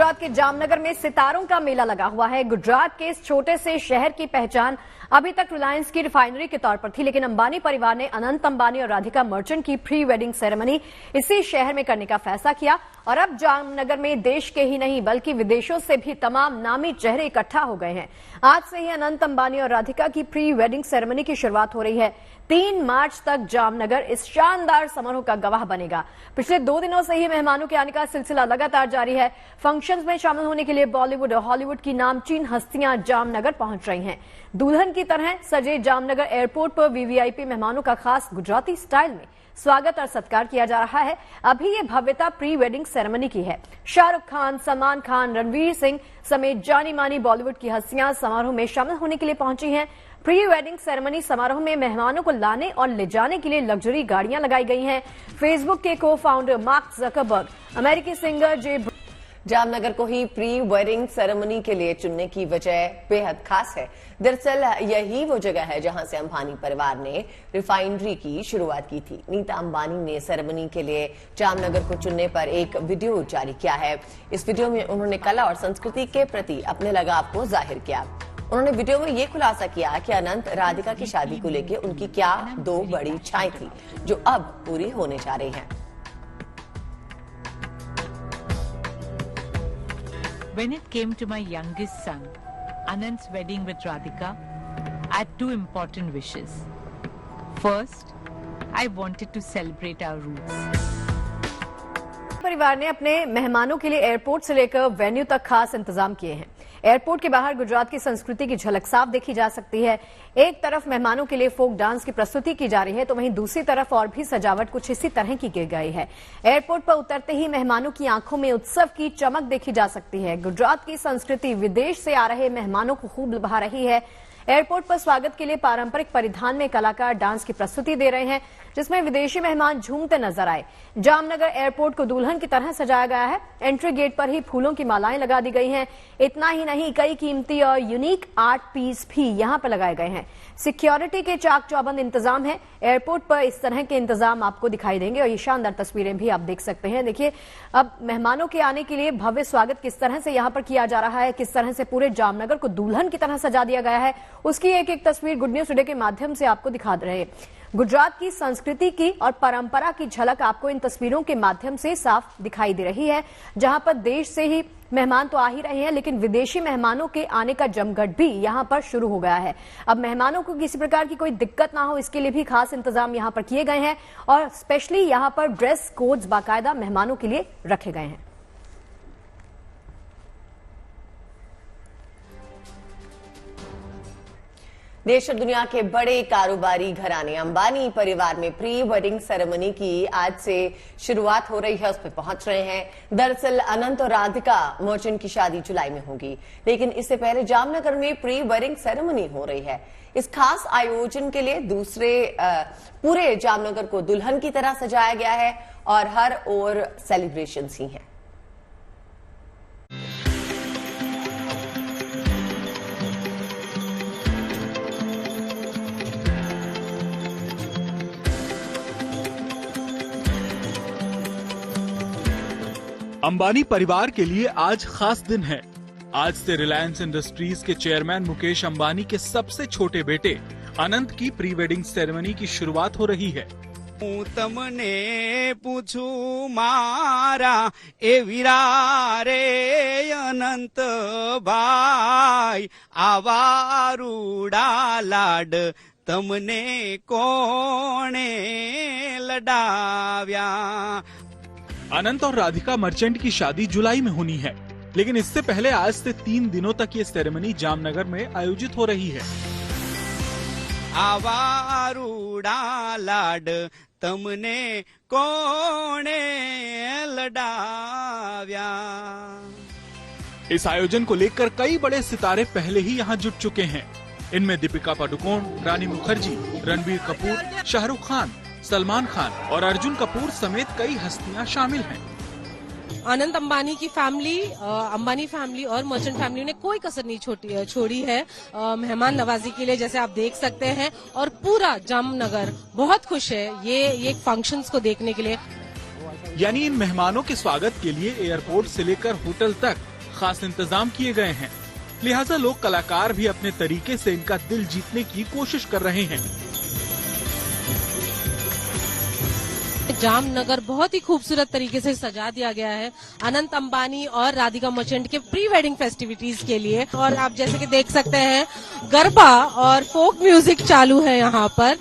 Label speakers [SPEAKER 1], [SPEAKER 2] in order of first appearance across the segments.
[SPEAKER 1] गुजरात के जामनगर में सितारों का मेला लगा हुआ है। गुजरात के इस छोटे से शहर की पहचान अभी तक रिलायंस की रिफाइनरी के तौर पर थी, लेकिन अंबानी परिवार ने अनंत अंबानी और राधिका मर्चेंट की प्री वेडिंग सेरेमनी इसी शहर में करने का फैसला किया और अब जामनगर में देश के ही नहीं बल्कि विदेशों से भी तमाम नामी चेहरे इकट्ठा हो गए हैं। आज से ही अनंत अंबानी और राधिका की प्री वेडिंग सेरेमनी की शुरुआत हो रही है। 3 मार्च तक जामनगर इस शानदार समारोह का गवाह बनेगा। पिछले 2 दिनों से ही मेहमानों के आने का सिलसिला लगातार जारी है। फंक्शंस में शामिल होने के लिए बॉलीवुड और हॉलीवुड की नामचीन हस्तियां जामनगर पहुंच रही हैं। दुल्हन की तरह सजे जामनगर एयरपोर्ट पर वीवीआईपी मेहमानों का खास गुजराती स्टाइल में स्वागत और सत्कार किया जा रहा है। अभी ये भव्यता प्री वेडिंग सेरेमनी की है। शाहरुख खान, सलमान खान, रणवीर सिंह समेत जानी मानी बॉलीवुड की हस्तियां समारोह में शामिल होने के लिए पहुंची हैं। प्री वेडिंग सेरेमनी समारोह में मेहमानों को लाने और ले जाने के लिए लग्जरी गाड़ियां लगाई गई हैं। फेसबुक के को फाउंडर मार्क जकरबर्ग, अमेरिकी सिंगर
[SPEAKER 2] जामनगर को ही प्री वेडिंग सेरेमनी के लिए चुनने की वजह बेहद खास है। दरअसल यही वो जगह है जहां से अंबानी परिवार ने रिफाइनरी की शुरुआत की थी। नीता अंबानी ने सेरेमनी के लिए जामनगर को चुनने पर एक वीडियो जारी किया है। इस वीडियो में उन्होंने कला और संस्कृति के प्रति अपने लगाव को जाहिर किया। उन्होंने वीडियो में ये खुलासा किया कि अनंत राधिका की शादी को लेकर उनकी क्या 2 बड़ी इच्छाएं थी जो अब पूरी होने जा रही हैं।
[SPEAKER 3] When it came to my youngest son, Anant's wedding with Radhika, I had 2 important wishes. First, I wanted to celebrate our roots.
[SPEAKER 1] परिवार ने अपने मेहमानों के लिए एयरपोर्ट से लेकर वेन्यू तक खास इंतजाम किए हैं। एयरपोर्ट के बाहर गुजरात की संस्कृति की झलक साफ देखी जा सकती है। एक तरफ मेहमानों के लिए फोक डांस की प्रस्तुति की जा रही है तो वहीं दूसरी तरफ और भी सजावट कुछ इसी तरह की गई है। एयरपोर्ट पर उतरते ही मेहमानों की आंखों में उत्सव की चमक देखी जा सकती है। गुजरात की संस्कृति विदेश से आ रहे मेहमानों को खूब लुभा रही है। एयरपोर्ट पर स्वागत के लिए पारंपरिक परिधान में कलाकार डांस की प्रस्तुति दे रहे हैं जिसमें विदेशी मेहमान झूमते नजर आए। जामनगर एयरपोर्ट को दुल्हन की तरह सजाया गया है। एंट्री गेट पर ही फूलों की मालाएं लगा दी गई हैं। इतना ही नहीं, कई कीमती और यूनिक आर्ट पीस भी यहां पर लगाए गए हैं। सिक्योरिटी के चाक चौबंद इंतजाम है। एयरपोर्ट पर इस तरह के इंतजाम आपको दिखाई देंगे और ये शानदार तस्वीरें भी आप देख सकते हैं। देखिए, अब मेहमानों के आने के लिए भव्य स्वागत किस तरह से यहां पर किया जा रहा है, किस तरह से पूरे जामनगर को दुल्हन की तरह सजा दिया गया है, उसकी एक एक तस्वीर गुड न्यूज टुडे के माध्यम से आपको दिखा रहे हैं। गुजरात की संस्कृति की और परंपरा की झलक आपको इन तस्वीरों के माध्यम से साफ दिखाई दे रही है, जहां पर देश से ही मेहमान तो आ ही रहे हैं लेकिन विदेशी मेहमानों के आने का जमघट भी यहां पर शुरू हो गया है। अब मेहमानों को किसी प्रकार की कोई दिक्कत ना हो इसके लिए भी खास इंतजाम यहां पर किए गए हैं और स्पेशली यहां पर ड्रेस कोड्स बाकायदा मेहमानों के लिए रखे गए हैं।
[SPEAKER 2] देश और दुनिया के बड़े कारोबारी घराने अंबानी परिवार में प्री वेडिंग सेरेमनी की आज से शुरुआत हो रही है, उस पर पहुंच रहे हैं। दरअसल अनंत और राधिका मर्चेंट की शादी जुलाई में होगी, लेकिन इससे पहले जामनगर में प्री वेडिंग सेरेमनी हो रही है। इस खास आयोजन के लिए पूरे जामनगर को दुल्हन की तरह सजाया गया है और हर ओर सेलिब्रेशंस ही हैं।
[SPEAKER 4] अंबानी परिवार के लिए आज खास दिन है। आज से रिलायंस इंडस्ट्रीज के चेयरमैन मुकेश अंबानी के सबसे छोटे बेटे अनंत की प्री वेडिंग सेरेमनी की शुरुआत हो रही है।
[SPEAKER 5] तमने पूछू मारा ए वीरा रे अनंत भाई आवारूडा लाड तमने कोणे लडाव्या।
[SPEAKER 4] अनंत और राधिका मर्चेंट की शादी जुलाई में होनी है, लेकिन इससे पहले आज से 3 दिनों तक ये सेरेमनी जामनगर में आयोजित हो रही है।
[SPEAKER 5] आवारूडा लाड तमने कोणे लडाव्या।
[SPEAKER 4] इस आयोजन को लेकर कई बड़े सितारे पहले ही यहाँ जुट चुके हैं। इनमें दीपिका पादुकोण, रानी मुखर्जी, रणबीर कपूर, शाहरुख खान, सलमान खान और अर्जुन कपूर समेत कई हस्तियां शामिल हैं।
[SPEAKER 6] अनंत अंबानी की फैमिली, अंबानी फैमिली और मर्चेंट फैमिली ने कोई कसर नहीं छोड़ी है मेहमान नवाजी के लिए, जैसे आप देख सकते हैं। और पूरा जामनगर बहुत खुश है ये फंक्शंस को देखने के लिए।
[SPEAKER 4] यानी इन मेहमानों के स्वागत के लिए एयरपोर्ट से लेकर होटल तक खास इंतजाम किए गए हैं, लिहाजा लोग कलाकार भी अपने तरीके से इनका दिल जीतने की कोशिश कर रहे हैं।
[SPEAKER 6] जामनगर बहुत ही खूबसूरत तरीके से सजा दिया गया है अनंत अंबानी और राधिका मर्चेंट के प्री वेडिंग फेस्टिविटीज के लिए। और आप जैसे कि देख सकते हैं गरबा और फोक म्यूजिक चालू है यहाँ पर।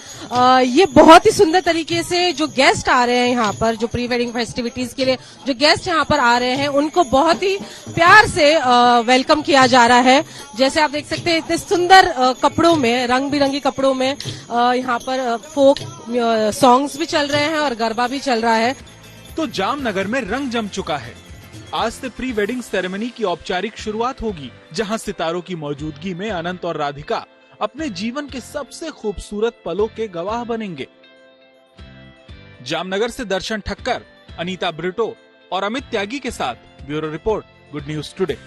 [SPEAKER 6] ये बहुत ही सुंदर तरीके से जो गेस्ट आ रहे हैं यहाँ पर, जो प्री वेडिंग फेस्टिविटीज के लिए जो गेस्ट यहाँ पर आ रहे हैं, उनको बहुत ही प्यार से वेलकम किया जा रहा है। जैसे आप देख सकते हैं इतने सुंदर कपड़ों में, रंग बिरंगी कपड़ों में यहाँ पर फोक सॉन्ग्स भी चल रहे हैं और गरबा भी चल रहा है।
[SPEAKER 4] तो जामनगर में रंग जम चुका है। आज से प्री वेडिंग सेरेमनी की औपचारिक शुरुआत होगी, जहां सितारों की मौजूदगी में अनंत और राधिका अपने जीवन के सबसे खूबसूरत पलों के गवाह बनेंगे। जामनगर से दर्शन ठक्कर, अनीता ब्रिटो और अमित त्यागी के साथ bureau report, good news today.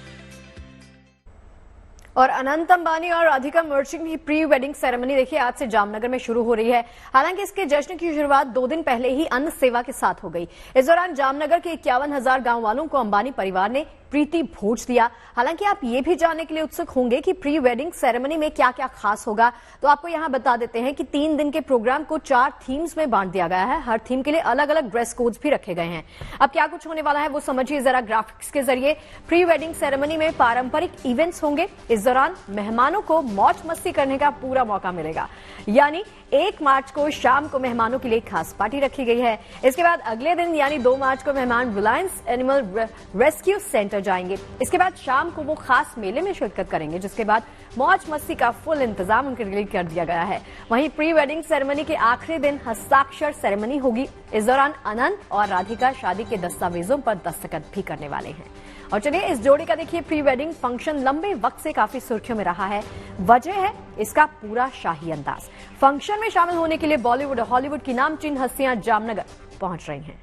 [SPEAKER 1] और अनंत अंबानी और राधिका मर्चेंट की प्री वेडिंग सेरेमनी देखिए आज से जामनगर में शुरू हो रही है। हालांकि इसके जश्न की शुरुआत 2 दिन पहले ही अन्न सेवा के साथ हो गई। इस दौरान जामनगर के 51,000 गांव वालों को अंबानी परिवार ने प्रीति भोज दिया। हालांकि आप ये भी जानने के लिए उत्सुक होंगे कि प्री वेडिंग सेरेमनी में क्या क्या खास होगा, तो आपको यहां बता देते हैं कि 3 दिन के प्रोग्राम को 4 थीम्स में बांट दिया गया है। हर थीम के लिए अलग अलग ड्रेस कोड्स भी रखे गए हैं। अब क्या कुछ होने वाला है वो समझिए जरा ग्राफिक्स के जरिए। प्री वेडिंग सेरेमनी में पारंपरिक इवेंट्स होंगे। इस दौरान मेहमानों को मौज मस्ती करने का पूरा मौका मिलेगा। यानी 1 मार्च को शाम को मेहमानों के लिए खास पार्टी रखी गई है। इसके बाद अगले दिन यानी 2 मार्च को मेहमान रिलायंस एनिमल रेस्क्यू सेंटर जाएंगे। इसके बाद शाम को वो खास मेले में शिरकत करेंगे, जिसके बाद मौज मस्ती का फुल इंतजाम उनके लिए कर दिया गया है। वहीं प्री वेडिंग सेरेमनी के आखिरी दिन हस्ताक्षर सेरेमनी होगी। इस दौरान अनंत और राधिका शादी के दस्तावेजों पर दस्तखत भी करने वाले हैं। और चलिए इस जोड़ी का देखिए प्री वेडिंग फंक्शन लंबे वक्त से काफी सुर्खियों में रहा है। वजह है इसका पूरा शाही अंदाज। फंक्शन में शामिल होने के लिए बॉलीवुड और हॉलीवुड की नामचीन हस्तियां जामनगर पहुंच रही हैं।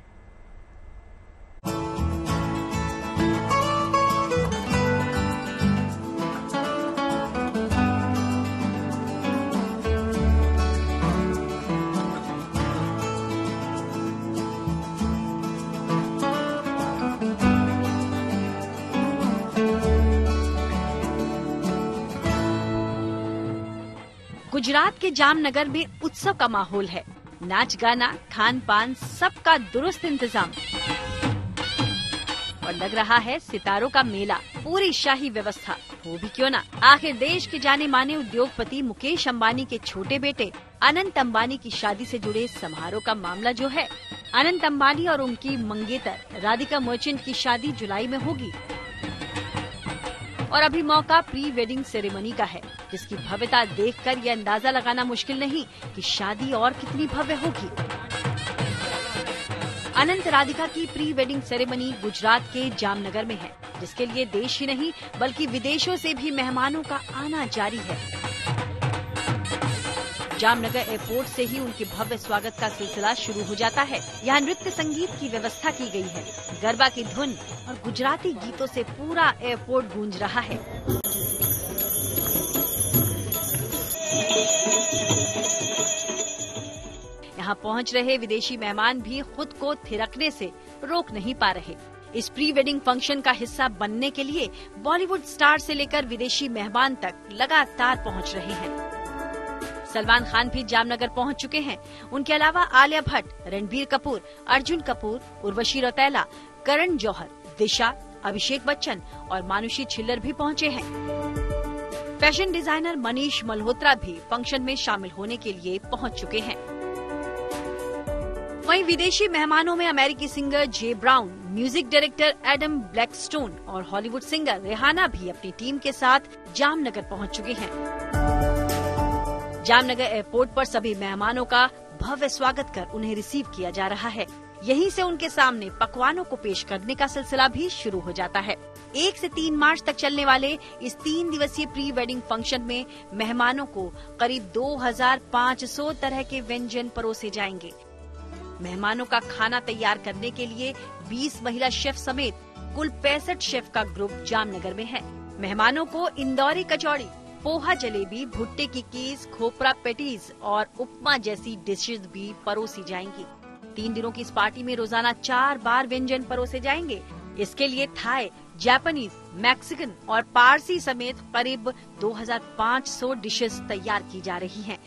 [SPEAKER 7] गुजरात के जामनगर में उत्सव का माहौल है। नाच गाना, खान पान, सबका दुरुस्त इंतजाम और लग रहा है सितारों का मेला। पूरी शाही व्यवस्था हो भी क्यों ना। आखिर देश के जाने माने उद्योगपति मुकेश अंबानी के छोटे बेटे अनंत अंबानी की शादी से जुड़े समारोह का मामला जो है, अनंत अंबानी और उनकी मंगेतर राधिका मर्चेंट की शादी जुलाई में होगी और अभी मौका प्री वेडिंग सेरेमनी का है, जिसकी भव्यता देखकर यह अंदाजा लगाना मुश्किल नहीं कि शादी और कितनी भव्य होगी। अनंत राधिका की प्री वेडिंग सेरेमनी गुजरात के जामनगर में है, जिसके लिए देश ही नहीं बल्कि विदेशों से भी मेहमानों का आना जारी है। जामनगर एयरपोर्ट से ही उनके भव्य स्वागत का सिलसिला शुरू हो जाता है। यहाँ नृत्य संगीत की व्यवस्था की गई है। गरबा की धुन और गुजराती गीतों से पूरा एयरपोर्ट गूंज रहा है। यहाँ पहुँच रहे विदेशी मेहमान भी खुद को थिरकने से रोक नहीं पा रहे। इस प्री वेडिंग फंक्शन का हिस्सा बनने के लिए बॉलीवुड स्टार से लेकर विदेशी मेहमान तक लगातार पहुँच रहे हैं। सलमान खान भी जामनगर पहुंच चुके हैं। उनके अलावा आलिया भट्ट, रणबीर कपूर, अर्जुन कपूर, उर्वशी रौतेला, करण जौहर, दिशा, अभिषेक बच्चन और मानुषी छिल्लर भी पहुंचे हैं। फैशन डिजाइनर मनीष मल्होत्रा भी फंक्शन में शामिल होने के लिए पहुंच चुके हैं। वहीं विदेशी मेहमानों में अमेरिकी singer J Brown, music director Adam Blackstone और हॉलीवुड सिंगर रेहाना भी अपनी टीम के साथ जामनगर पहुंच चुके हैं। जामनगर एयरपोर्ट पर सभी मेहमानों का भव्य स्वागत कर उन्हें रिसीव किया जा रहा है। यहीं से उनके सामने पकवानों को पेश करने का सिलसिला भी शुरू हो जाता है। 1 से 3 मार्च तक चलने वाले इस 3 दिवसीय प्री वेडिंग फंक्शन में मेहमानों को करीब 2500 तरह के व्यंजन परोसे जाएंगे। मेहमानों का खाना तैयार करने के लिए 20 महिला शेफ समेत कुल 65 शेफ का ग्रुप जामनगर में है। मेहमानों को इंदौरी कचौड़ी, पोहा जलेबी, भुट्टे की कीस, खोपरा पेटीज और उपमा जैसी डिशेज भी परोसी जाएंगी। 3 दिनों की इस पार्टी में रोजाना 4 बार व्यंजन परोसे जाएंगे। इसके लिए थाई, जापानीज, मैक्सिकन और पारसी समेत करीब 2500 डिशेस तैयार की जा रही हैं।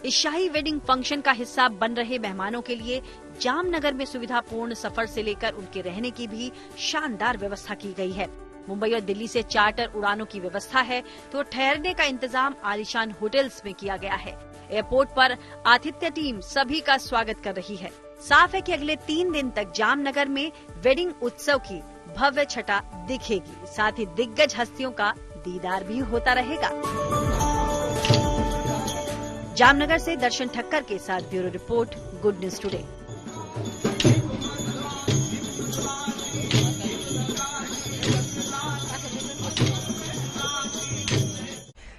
[SPEAKER 7] इस शाही वेडिंग फंक्शन का हिस्सा बन रहे मेहमानों के लिए जामनगर में सुविधापूर्ण सफर से लेकर उनके रहने की भी शानदार व्यवस्था की गई है। मुंबई और दिल्ली से चार्टर उड़ानों की व्यवस्था है तो ठहरने का इंतजाम आलीशान होटल्स में किया गया है। एयरपोर्ट पर आतिथ्य टीम सभी का स्वागत कर रही है। साफ है कि अगले 3 दिन तक जामनगर में वेडिंग उत्सव की भव्य छटा दिखेगी। साथ ही दिग्गज हस्तियों का दीदार भी होता रहेगा। जामनगर से दर्शन ठक्कर के साथ bureau report, good news today.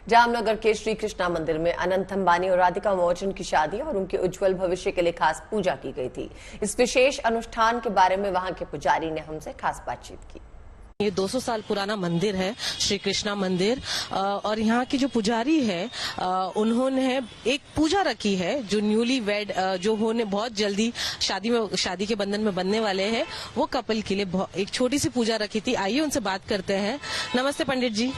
[SPEAKER 2] Jamnagar के श्री कृष्णा मंदिर में अनंत अंबानी और राधिका मोहन की शादी और उनके उज्जवल भविष्य के लिए खास पूजा की गई थी। इस विशेष अनुष्ठान के बारे में वहां के पुजारी ने हमसे खास बातचीत की।
[SPEAKER 6] ये 200 साल पुराना मंदिर है, श्री कृष्णा मंदिर, और यहाँ की जो पुजारी है उन्होंने एक पूजा रखी है जो न्यूली वेड जो होने बहुत जल्दी शादी के बंधन में बनने वाले हैं वो कपल के लिए एक छोटी सी पूजा रखी थी। आइए उनसे बात करते हैं। नमस्ते पंडित जी,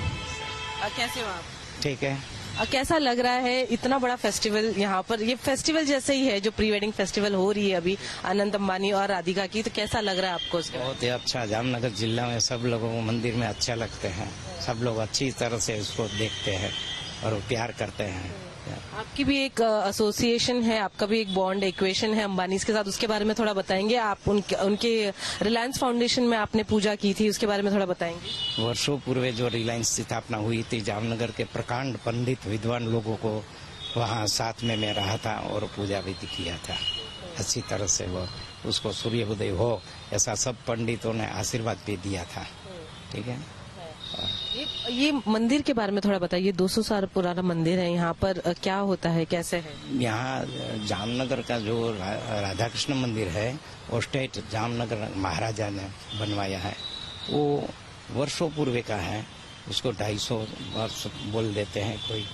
[SPEAKER 6] कैसे हो आप?
[SPEAKER 8] ठीक है।
[SPEAKER 6] कैसा लग रहा है इतना बड़ा फेस्टिवल यहाँ पर? ये फेस्टिवल जैसे ही है जो प्री वेडिंग फेस्टिवल हो रही है अभी अनंत अंबानी और राधिका की, तो कैसा लग रहा है आपको?
[SPEAKER 8] बहुत ही अच्छा। जामनगर जिला में सब लोगों को मंदिर में अच्छा लगते हैं। सब लोग अच्छी तरह से उसको देखते हैं और प्यार करते हैं।
[SPEAKER 6] आपकी भी एक एसोसिएशन है, आपका भी एक बॉन्ड इक्वेशन है अंबानी के साथ, उसके बारे में थोड़ा बताएंगे आप? उनके रिलायंस फाउंडेशन में आपने पूजा की थी, उसके बारे में थोड़ा बताएंगे?
[SPEAKER 8] वर्षों पूर्व जो रिलायंस की स्थापना हुई थी, जामनगर के प्रकांड पंडित विद्वान लोगों को वहाँ साथ में मैं रहा था और पूजा भी किया था। अच्छी तरह से वो उसको सूर्योदय हो ऐसा सब पंडितों ने आशीर्वाद भी दिया था। ठीक है।
[SPEAKER 6] ये मंदिर के बारे में थोड़ा बताइए। 200 साल पुराना मंदिर है, यहाँ पर क्या होता है, कैसे है?
[SPEAKER 8] यहाँ जामनगर का जो राधा कृष्ण मंदिर है वो स्टेट जामनगर महाराजा ने बनवाया है। वो वर्षों पूर्व का है, उसको 250 वर्ष बोल देते हैं कोई,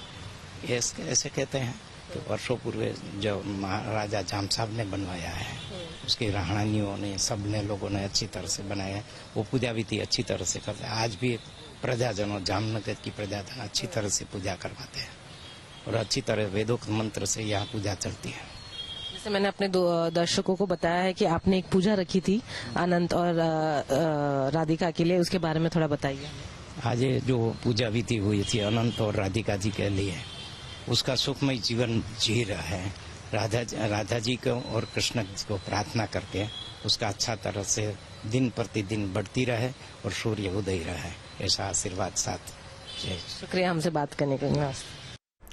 [SPEAKER 8] ऐसे कहते हैं। तो वर्षों पूर्व जो महाराजा जाम साहब ने बनवाया है, उसकी राहणियों ने सब ने लोगों ने अच्छी तरह से बनाया है। वो पूजा भी थी अच्छी तरह से करते हैं। आज भी प्रजाजनों, जामनगर की प्रजाजन अच्छी तरह से पूजा करवाते हैं और अच्छी तरह वेदोक्त मंत्र से यहाँ पूजा चलती है।
[SPEAKER 6] जैसे मैंने अपने दर्शकों को बताया है कि आपने एक पूजा रखी थी अनंत और राधिका के लिए, उसके बारे में थोड़ा बताइए।
[SPEAKER 8] आज जो पूजा विधि हुई थी अनंत और राधिका जी के लिए, उसका सुखमय जीवन जी रहा है। राधा जी को और कृष्ण जी को प्रार्थना करके उसका अच्छा तरह से दिन प्रतिदिन बढ़ती रहे और सूर्य उदय रहे, ऐसा आशीर्वाद साथ।
[SPEAKER 6] शुक्रिया हमसे बात करने के लिए।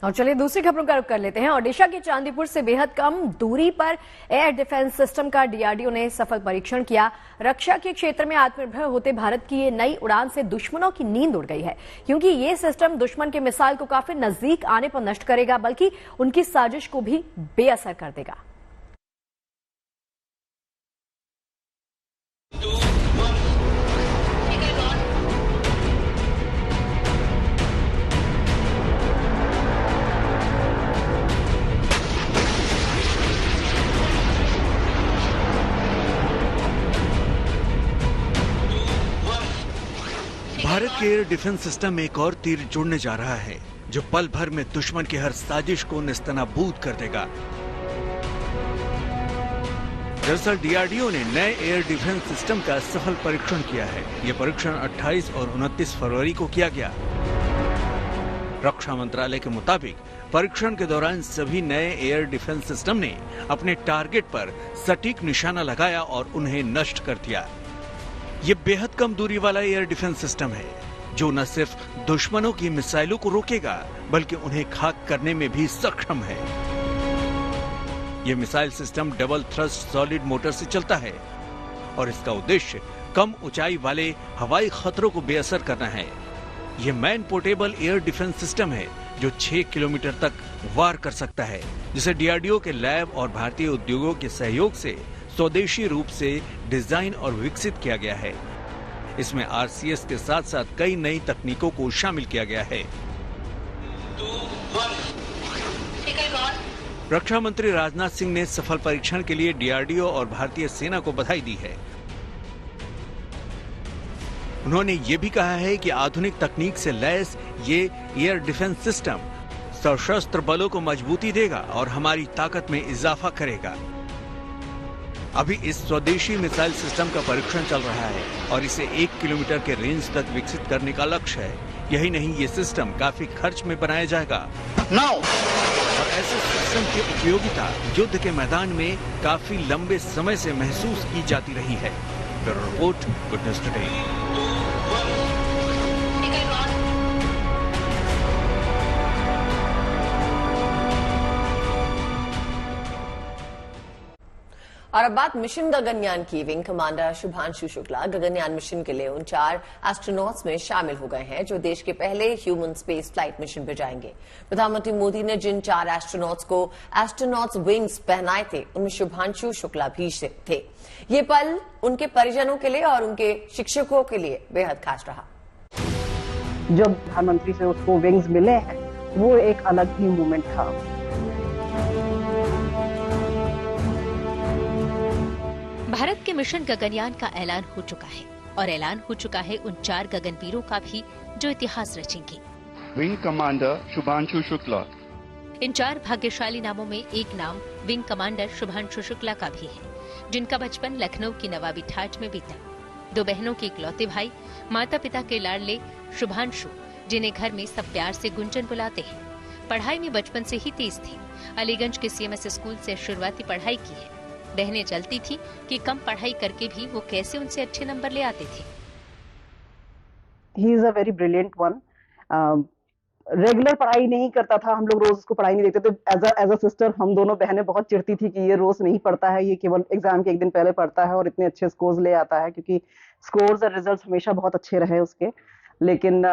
[SPEAKER 1] और चलिए दूसरी खबरों का रुख कर लेते हैं। ओडिशा के चांदीपुर से बेहद कम दूरी पर एयर डिफेंस सिस्टम का डीआरडीओ ने सफल परीक्षण किया। रक्षा के क्षेत्र में आत्मनिर्भर होते भारत की ये नई उड़ान से दुश्मनों की नींद उड़ गई है, क्योंकि ये सिस्टम दुश्मन के मिसाइल को काफी नजदीक आने पर नष्ट करेगा, बल्कि उनकी साजिश को भी बेअसर कर देगा।
[SPEAKER 9] भारत के एयर डिफेंस सिस्टम में एक और तीर जुड़ने जा रहा है जो पल भर में दुश्मन की हर साजिश को नेस्तनाबूद कर देगा। दरअसल डीआरडीओ ने नए एयर डिफेंस सिस्टम का सफल परीक्षण किया है। यह परीक्षण 28 और 29 फरवरी को किया गया। रक्षा मंत्रालय के मुताबिक परीक्षण के दौरान सभी नए एयर डिफेंस सिस्टम ने अपने टारगेट पर सटीक निशाना लगाया और उन्हें नष्ट कर दिया। ये बेहद कम दूरी वाला एयर डिफेंस सिस्टम है जो न सिर्फ दुश्मनों की मिसाइलों को रोकेगा बल्कि उन्हें खाक करने में भी सक्षम है। यह missile system double thrust solid motor से चलता है और इसका उद्देश्य कम ऊंचाई वाले हवाई खतरों को बेअसर करना है। यह man portable air defence system है जो 6 किलोमीटर तक वार कर सकता है, जिसे डीआरडीओ के लैब और भारतीय उद्योगों के सहयोग से स्वदेशी रूप से डिजाइन और विकसित किया गया है। इसमें आरसीएस के साथ साथ कई नई तकनीकों को शामिल किया गया है। रक्षा मंत्री राजनाथ सिंह ने सफल परीक्षण के लिए डीआरडीओ और भारतीय सेना को बधाई दी है। उन्होंने ये भी कहा है कि आधुनिक तकनीक से लैस ये एयर डिफेंस सिस्टम सशस्त्र बलों को मजबूती देगा और हमारी ताकत में इजाफा करेगा। अभी इस स्वदेशी मिसाइल सिस्टम का परीक्षण चल रहा है और इसे 1 किलोमीटर के रेंज तक विकसित करने का लक्ष्य है। यही नहीं, ये सिस्टम काफी खर्च में बनाया जाएगा। और ऐसे सिस्टम की उपयोगिता युद्ध के मैदान में काफी लंबे समय से महसूस की जाती रही है। Bureau report, good news today.
[SPEAKER 2] और अब बात मिशन गगनयान की। Wing commander Shubhanshu Shukla Gaganyaan mission के लिए उन 4 एस्ट्रोनॉट्स में शामिल हो गए हैं जो देश के पहले ह्यूमन स्पेस फ्लाइट मिशन पर जाएंगे। प्रधानमंत्री मोदी ने जिन 4 एस्ट्रोनॉट्स को एस्ट्रोनॉट्स विंग्स पहनाए थे उनमें शुभांशु शुक्ला भी थे। ये पल उनके परिजनों के लिए और उनके शिक्षकों के लिए बेहद खास रहा।
[SPEAKER 10] जब प्रधानमंत्री से उसको विंग्स मिले हैं वो एक अलग ही मोमेंट था।
[SPEAKER 11] भारत के मिशन गगनयान का ऐलान हो चुका है और ऐलान हो चुका है उन 4 गगनवीरों का भी जो इतिहास रचेंगे।
[SPEAKER 12] Wing commander Shubhanshu Shukla.
[SPEAKER 11] इन 4 भाग्यशाली नामों में एक नाम विंग कमांडर शुभांशु शुक्ला का भी है, जिनका बचपन लखनऊ की नवाबी ठाठ में बीता। 2 बहनों के इकलौते भाई, माता पिता के लाडले शुभांशु, जिन्हें घर में सब प्यार से गुंजन बुलाते हैं, पढ़ाई में बचपन से ही तेज थे। अलीगंज के CMS स्कूल से शुरुआती पढ़ाई की है। बहनें जलती थी कि कम पढ़ाई करके भी वो कैसे उनसे अच्छे नंबर ले आते थे।
[SPEAKER 10] He is a very brilliant one. Regular पढ़ाई नहीं करता था, हम लोग रोज उसको पढ़ाई नहीं देते थे। एज अ सिस्टर हम दोनों बहनें बहुत चिढ़ती थी कि ये रोज नहीं पढ़ता है, ये केवल एग्जाम के एक दिन पहले पढ़ता है और इतने अच्छे स्कोर्स ले आता है, क्योंकि स्कोर्स और रिजल्ट्स हमेशा बहुत अच्छे रहे उसके। लेकिन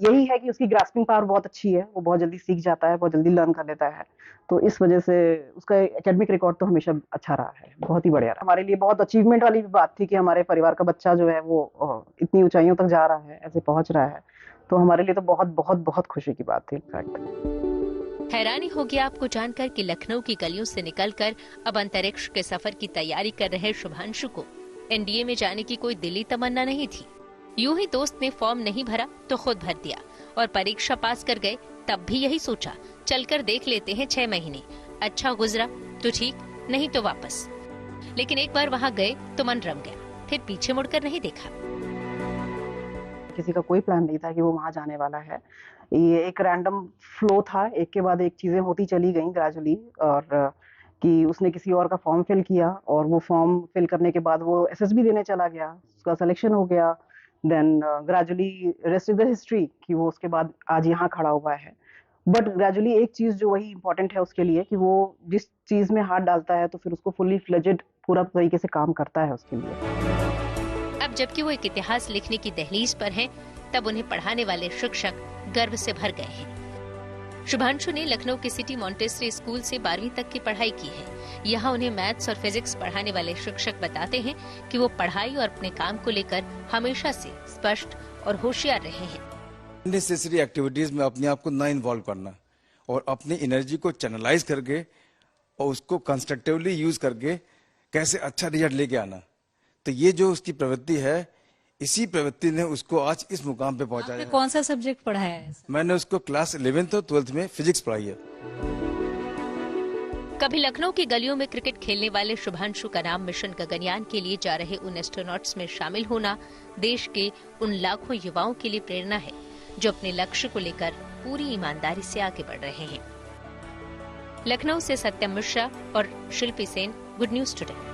[SPEAKER 10] यही है कि उसकी ग्रास्पिंग पावर बहुत अच्छी है, वो बहुत जल्दी सीख जाता है, बहुत जल्दी लर्न कर लेता है। तो इस वजह से उसका एकेडमिक रिकॉर्ड तो हमेशा अच्छा रहा है, बहुत ही बढ़िया रहा। हमारे लिए बहुत अचीवमेंट वाली बात थी कि हमारे परिवार का बच्चा जो है वो इतनी ऊंचाइयों तक जा रहा है, ऐसे पहुंच रहा है। तो हमारे लिए तो बहुत बहुत बहुत खुशी की बात थी। इनफैक्ट
[SPEAKER 11] हैरानी होगी आपको जानकर कि लखनऊ की गलियों से निकलकर अब अंतरिक्ष के सफर की तैयारी कर रहे शुभांशु को NDA में जाने की कोई दिली तमन्ना नहीं थी। यूं ही दोस्त ने फॉर्म नहीं भरा तो खुद भर दिया और परीक्षा पास कर गए। तब भी यही सोचा, चलकर देख लेते हैं 6 महीने, अच्छा गुजरा तो ठीक, नहीं तो वापस। लेकिन एक बार वहाँ गए तो मन रम गया, फिर पीछे मुड़कर नहीं देखा।
[SPEAKER 10] किसी का कोई प्लान नहीं था कि वो वहाँ जाने वाला है। ये एक रैंडम फ्लो था, एक के बाद एक चीजें होती चली गई ग्रेजुअली, और कि उसने किसी और का फॉर्म फिल किया और वो फॉर्म फिल करने के बाद वो SSB देने चला गया, उसका सिलेक्शन हो गया। Then gradually rest is the history कि वो उसके बाद आज यहाँ खड़ा हुआ है। बट ग्रेजुअली एक चीज जो वही इंपॉर्टेंट है उसके लिए कि वो जिस चीज में हाथ डालता है तो फिर उसको फुल्ली फ्लेजेड पूरा तरीके से काम करता है उसके लिए।
[SPEAKER 11] अब जबकि वो एक इतिहास लिखने की दहलीज पर हैं, तब उन्हें पढ़ाने वाले शिक्षक गर्व से भर गए हैं। शुभांशु ने लखनऊ के सिटी मॉन्टेसरी स्कूल से 12वीं तक की पढ़ाई की है। यहाँ उन्हें मैथ्स और फिजिक्स पढ़ाने वाले शिक्षक बताते हैं कि वो पढ़ाई और अपने काम को लेकर हमेशा से स्पष्ट और होशियार रहे हैं।
[SPEAKER 13] नेसेसरी एक्टिविटीज में अपने आप को ना इन्वॉल्व करना और अपनी एनर्जी को चैनलाइज करके और उसको कंस्ट्रक्टिवली यूज करके कैसे अच्छा रिजल्ट लेके आना। तो ये जो उसकी प्रवृत्ति है, इसी प्रवृत्ति ने उसको आज इस मुकाम पे पहुंचाया।
[SPEAKER 14] आपने कौन सा सब्जेक्ट पढ़ाया है?
[SPEAKER 13] मैंने उसको क्लास 11th और 12th में फिजिक्स पढ़ाई है।
[SPEAKER 11] कभी लखनऊ की गलियों में क्रिकेट खेलने वाले शुभांशु का नाम मिशन गगनयान के लिए जा रहे उन एस्ट्रोनॉट्स में शामिल होना देश के उन लाखों युवाओं के लिए प्रेरणा है जो अपने लक्ष्य को लेकर पूरी ईमानदारी से आगे बढ़ रहे हैं। लखनऊ से सत्यम मिश्रा और शिल्पी सेन, गुड न्यूज टुडे।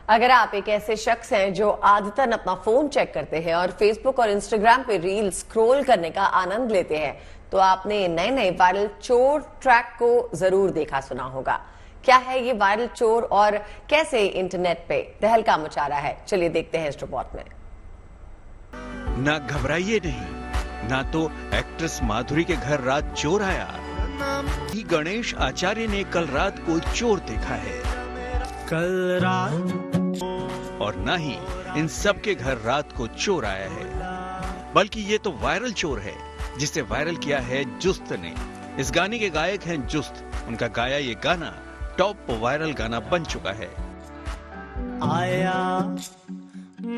[SPEAKER 2] अगर आप एक ऐसे शख्स हैं जो आदतन अपना फोन चेक करते हैं और फेसबुक और इंस्टाग्राम पे रील स्क्रॉल करने का आनंद लेते हैं, तो आपने नए नए वायरल चोर ट्रैक को जरूर देखा सुना होगा। क्या है ये वायरल चोर और कैसे इंटरनेट पे तहलका मचा रहा है, चलिए देखते हैं इस रिपोर्ट में।
[SPEAKER 9] ना घबराइए नहीं, ना तो एक्ट्रेस माधुरी के घर रात चोर आया, ही गणेश आचार्य ने कल रात को चोर देखा है कल रात, और ना ही इन सब के घर रात को चोर आया है, बल्कि ये तो वायरल चोर है जिसे वायरल किया है जुस्त ने। इस गाने के गायक हैं जुस्त, उनका गाया ये गाना टॉप वायरल गाना बन चुका है।
[SPEAKER 15] आया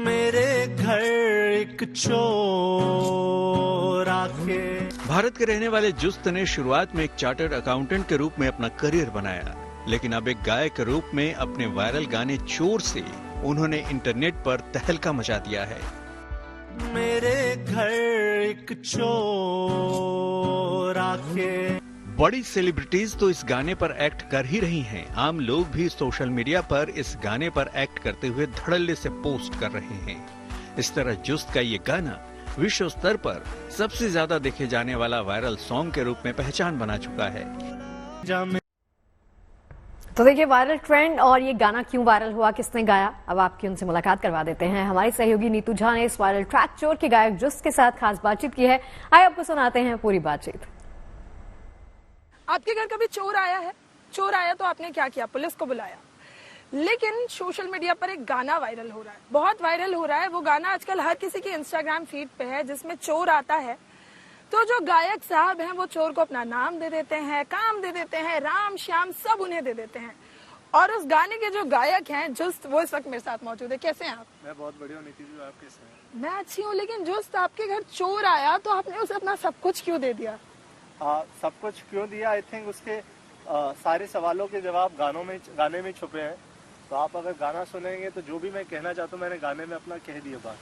[SPEAKER 14] मेरे घर एक चोर आके।
[SPEAKER 9] भारत के रहने वाले जुस्त ने शुरुआत में एक चार्टर्ड अकाउंटेंट के रूप में अपना करियर बनाया, लेकिन अब एक गायक के रूप में अपने वायरल गाने चोर से उन्होंने इंटरनेट पर तहलका मचा दिया है।
[SPEAKER 14] मेरे घर एक चोर आके।
[SPEAKER 9] बड़ी सेलिब्रिटीज तो इस गाने पर एक्ट कर ही रही हैं। आम लोग भी सोशल मीडिया पर इस गाने पर एक्ट करते हुए धड़ल्ले से पोस्ट कर रहे हैं। इस तरह जुस्त का ये गाना विश्व स्तर पर सबसे ज्यादा देखे जाने वाला वायरल सॉन्ग के रूप में पहचान बना चुका है।
[SPEAKER 1] तो देखिए वायरल ट्रेंड और ये गाना क्यों वायरल हुआ, किसने गाया, अब आपकी उनसे मुलाकात करवा देते हैं। हमारी सहयोगी नीतू झा ने इस वायरल ट्रैक चोर के गायक जुस्त के साथ खास बातचीत की है। आइए आपको सुनाते हैं पूरी बातचीत।
[SPEAKER 15] आपके घर कभी चोर आया है? चोर आया तो आपने क्या किया? पुलिस को बुलाया। लेकिन सोशल मीडिया पर एक गाना वायरल हो रहा है, बहुत वायरल हो रहा है। वो गाना आजकल हर किसी की इंस्टाग्राम फीड पे है, जिसमें चोर आता है तो जो गायक साहब हैं वो चोर को अपना नाम दे देते हैं, काम दे देते हैं, राम श्याम सब उन्हें दे देते हैं। और उस गाने के जो गायक हैं जुस्त, वो इस वक्त मेरे साथ मौजूद है। कैसे हैं आप?
[SPEAKER 16] मैं बहुत बढ़िया हूँ नीति जी, आप कैसे हैं?
[SPEAKER 15] मैं अच्छी हूँ, लेकिन जुस्त आपके घर चोर आया तो आपने उसे अपना सब कुछ क्यों दे दिया?
[SPEAKER 16] सब कुछ क्यों दिया? आई थिंक उसके सारे सवालों के जवाब गाने में छुपे हैं। तो आप अगर गाना सुनेंगे तो जो भी मैं कहना चाहता हूँ मैंने गाने में अपना कह दिया बात।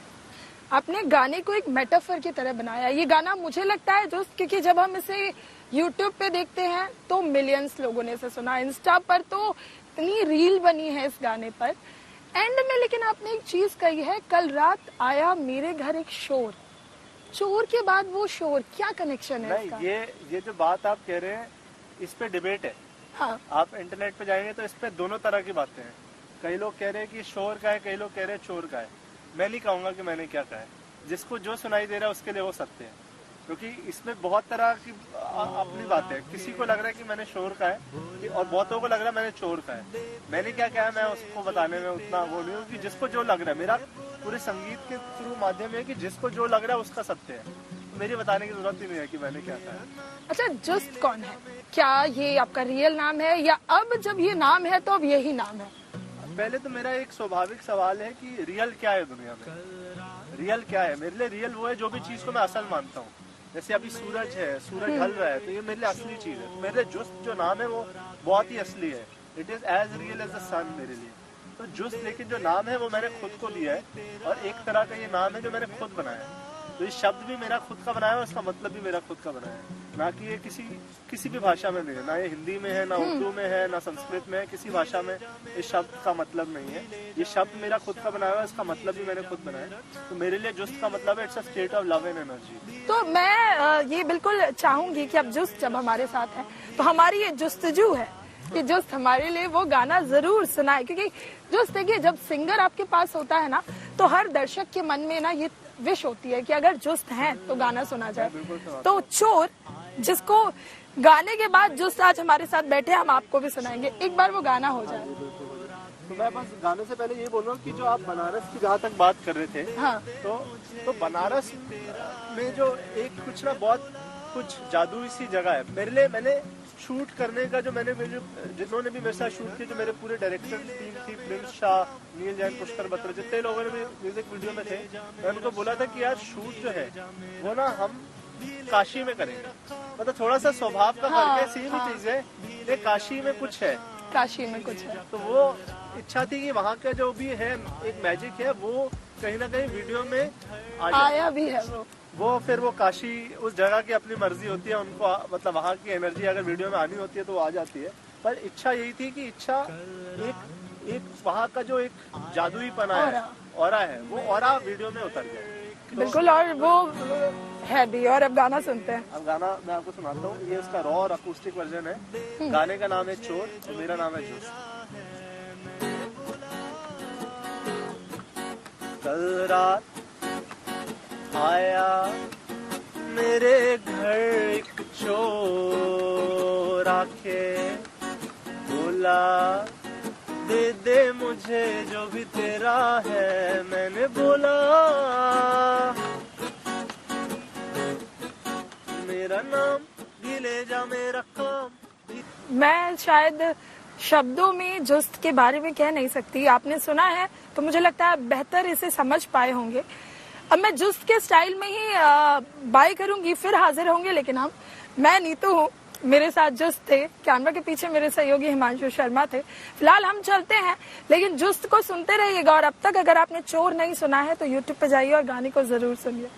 [SPEAKER 15] आपने गाने को एक मेटाफर की तरह बनाया। ये गाना मुझे लगता है जुस्त, क्योंकि जब हम इसे यूट्यूब पे देखते हैं तो मिलियंस लोगों ने इसे सुना, इंस्टा पर तो इतनी रील बनी है इस गाने पर। एंड में लेकिन आपने एक चीज कही है, कल रात आया मेरे घर एक शोर। चोर के बाद वो शोर, क्या कनेक्शन है इसका?
[SPEAKER 16] ये जो बात आप कह रहे हैं इस पे डिबेट है।
[SPEAKER 15] हाँ।
[SPEAKER 16] आप इंटरनेट पे जाएंगे तो इस पे दोनों तरह की बातें हैं। कई लोग कह रहे हैं कि शोर का है, कई लोग कह रहे हैं चोर का है। मैं नहीं कहूंगा कि मैंने क्या कहा है। जिसको जो सुनाई दे रहा है उसके लिए वो सत्य है, क्योंकि इसमें बहुत तरह की अपनी बातें हैं। किसी को लग रहा है कि मैंने शोर का है और बहुतों को लग रहा है मैंने चोर का है। मैंने क्या कहा है मैं उसको बताने में उतना वो नहीं हूँ कि जिसको जो लग रहा है। मेरा पूरे संगीत के थ्रू माध्यम है कि जिसको जो लग रहा है उसका सत्य है। मेरी बताने की जरूरत ही नहीं है कि मैंने क्या कहा है।
[SPEAKER 15] अच्छा, जुस्त कौन है? क्या ये आपका रियल नाम है या अब जब ये नाम है तो अब यही नाम है?
[SPEAKER 16] पहले तो मेरा एक स्वाभाविक सवाल है कि रियल क्या है दुनिया में? रियल क्या है? मेरे लिए रियल वो है जो भी चीज को मैं असल मानता हूँ। जैसे अभी सूरज है, सूरज ढल रहा है तो ये मेरे लिए असली चीज है। मेरे लिए जुस्त जो नाम है वो बहुत ही असली है। It is as real as the sun मेरे लिए। तो जुस्त लेकिन जो नाम है वो मैंने खुद को दिया है और एक तरह का ये नाम है जो मैंने खुद बनाया है। तो ये शब्द भी मेरा खुद का बनाया है और इसका मतलब भी मेरा खुद का बनाया है। ना कि ये किसी भी भाषा में नहीं है, ना ये हिंदी में है, ना उर्दू में है, ना संस्कृत में है। किसी भाषा में इस शब्द का मतलब नहीं है। ये शब्द मेरा खुद का बनाया है, इसका मतलब भी मैंने खुद बनाया है। तो मेरे लिए जुस्त का मतलब है it's a state of love and energy.
[SPEAKER 15] तो मैं ये बिल्कुल चाहूंगी कि अब जुस्त जब हमारे साथ है तो हमारी ये जुस्तजू है कि जुस्त हमारे लिए वो गाना जरूर सुनाए, क्योंकि जुस्त देखिए जब सिंगर आपके पास होता है ना तो हर दर्शक के मन में ना ये विश होती है कि अगर जुस्त है तो गाना सुना जाए। तो चोर, जिसको गाने के बाद जुस्त आज हमारे साथ बैठे, हम आपको भी सुनाएंगे। एक बार वो गाना हो जाए।
[SPEAKER 16] तो मैं बस गाने से पहले ये बोल रहा हूँ कि जो आप बनारस की जहाँ तक बात कर रहे थे,
[SPEAKER 15] हाँ।
[SPEAKER 16] तो बनारस में जो एक कुछ ना बहुत कुछ जादुई सी जगह है मेरे लिए। मैंने शूट करने का जो जिन्होंने भी मेरे साथ शूट किया, जो मेरे पूरे डायरेक्टर टीम थी, प्रिंस शाह, नील जैन, पुष्कर बत्रा, जितने लोगों ने भी म्यूजिक वीडियो में थे, मैं उनको बोला था कि यार शूट जो है वो ना हम काशी में करेंगे। मतलब थोड़ा सा स्वभाव का फर्क है, सेम ही चीज है, ये काशी में कुछ है,
[SPEAKER 15] काशी में कुछ है।
[SPEAKER 16] तो वो इच्छा थी कि वहाँ का जो भी है एक मैजिक है वो कहीं ना कहीं वीडियो में
[SPEAKER 15] आया भी है।
[SPEAKER 16] वो फिर वो काशी उस जगह की अपनी मर्जी होती है, उनको मतलब वहाँ की एनर्जी अगर वीडियो में आनी होती है तो वो आ जाती है। पर इच्छा यही थी कि इच्छा एक वहाँ का जो एक जादुई पना है, ऑरा है, वो ऑरा वीडियो में उतर गया।
[SPEAKER 15] बिल्कुल, और वो है भी। और अब गाना सुनते हैं।
[SPEAKER 16] अब गाना मैं आपको सुनाता हूँ। ये उसका रॉ और अकूस्टिक वर्जन है। गाने का नाम है चोर और मेरा नाम है जुस्त। कल रात आया मेरे घर एक चोर आके बोला दे दे मुझे जो भी तेरा है। मैंने बोला मेरा नाम भी ले जा, मेरा काम।
[SPEAKER 15] मैं शायद शब्दों में जुस्त के बारे में कह नहीं सकती। आपने सुना है तो मुझे लगता है बेहतर इसे समझ पाए होंगे। अब मैं जुस्त के स्टाइल में ही बाय करूंगी, फिर हाजिर होंगे। लेकिन मैं नीतू हूँ, मेरे साथ जुस्त थे, कैमरा के पीछे मेरे सहयोगी हिमांशु शर्मा थे। फिलहाल हम चलते हैं, लेकिन जुस्त को सुनते रहिएगा। और अब तक अगर आपने चोर नहीं सुना है तो यूट्यूब पे जाइए और गाने को जरूर सुनिए।